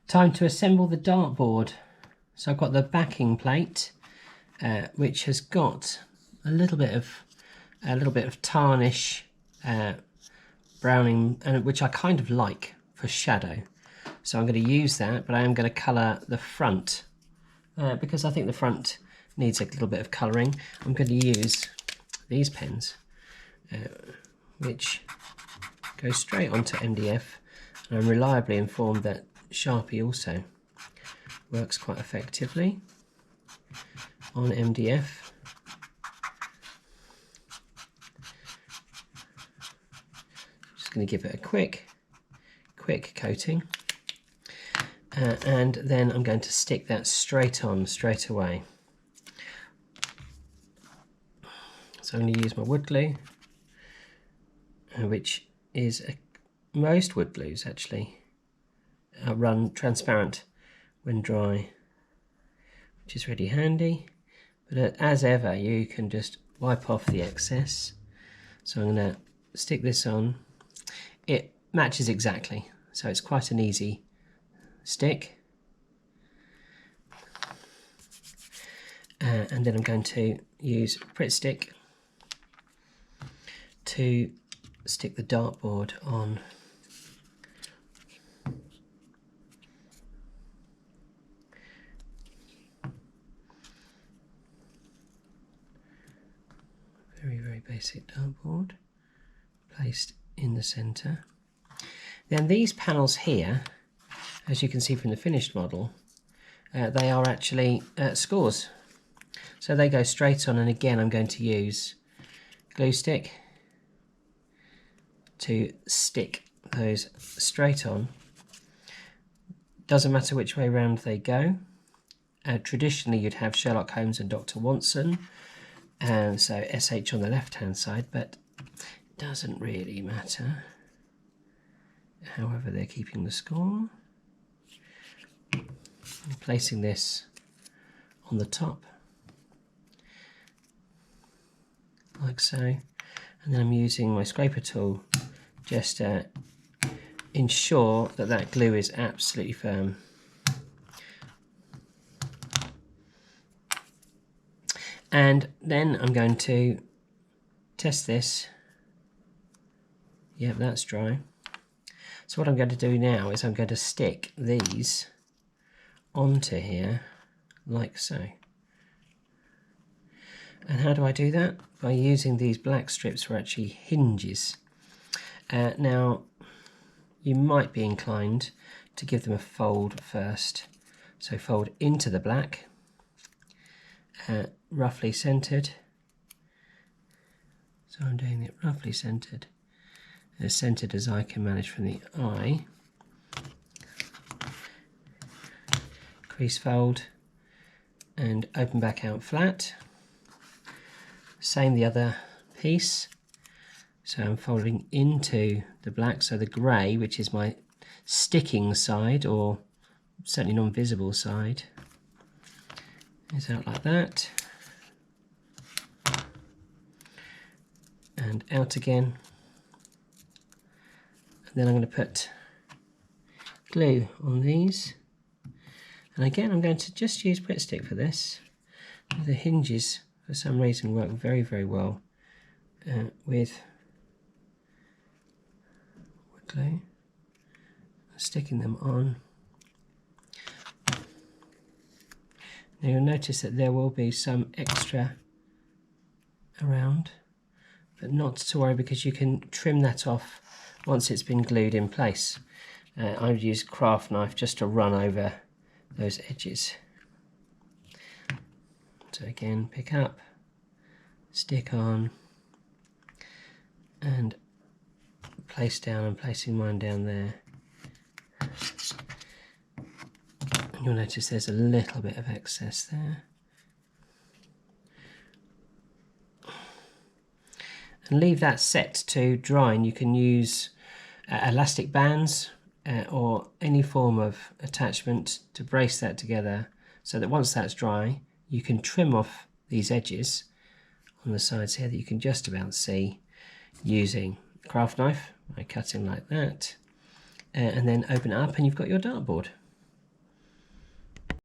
Time to assemble the dartboard. So I've got the backing plate, which has got a little bit of tarnish, browning, and which I kind of like for shadow. So I'm going to use that, but I am going to colour the front because I think the front needs a little bit of colouring. I'm going to use these pens, which go straight onto MDF, and I'm reliably informed that Sharpie also works quite effectively on MDF. Just going to give it a quick coating, and then I'm going to stick that straight on straight away. So I'm going to use my wood glue, which is most wood glues actually run transparent when dry, which is really handy, but as ever you can just wipe off the excess. So I'm going to stick this on. It matches exactly, so it's quite an easy stick, and then I'm going to use Pritt stick to stick the dartboard on. Very basic dartboard placed in the centre. Then these panels here, as you can see from the finished model, they are actually scores, so they go straight on, and again I'm going to use glue stick to stick those straight on. Doesn't matter which way round they go. Traditionally you'd have Sherlock Holmes and Dr. Watson, and so SH on the left hand side, but it doesn't really matter. However, they're keeping the score. I'm placing this on the top like so, and then I'm using my scraper tool just to ensure that that glue is absolutely firm. And then I'm going to test this. Yep, that's dry. So what I'm going to do now is I'm going to stick these onto here like so. And how do I do that? By using these black strips, which are actually hinges. Now, you might be inclined to give them a fold first. So fold into the black, roughly centered. So I'm doing it roughly centered, as centered as I can manage from the eye. Crease fold and open back out flat. Same the other piece. So I'm folding into the black, so the grey, which is my sticking side, or certainly non-visible side, is out like that. And out again. And then I'm going to put glue on these. And again, I'm going to just use Pritt stick for this. The hinges, for some reason, work very well with wood glue. Sticking them on. Now you'll notice that there will be some extra around, but not to worry, because you can trim that off once it's been glued in place. I would use a craft knife just to run over those edges. So again, pick up, stick on, and place down. I'm placing mine down there. And you'll notice there's a little bit of excess there. And leave that set to dry, and you can use elastic bands or any form of attachment to brace that together, so that once that's dry you can trim off these edges on the sides here that you can just about see using a craft knife by cutting like that, and then open it up and you've got your dartboard.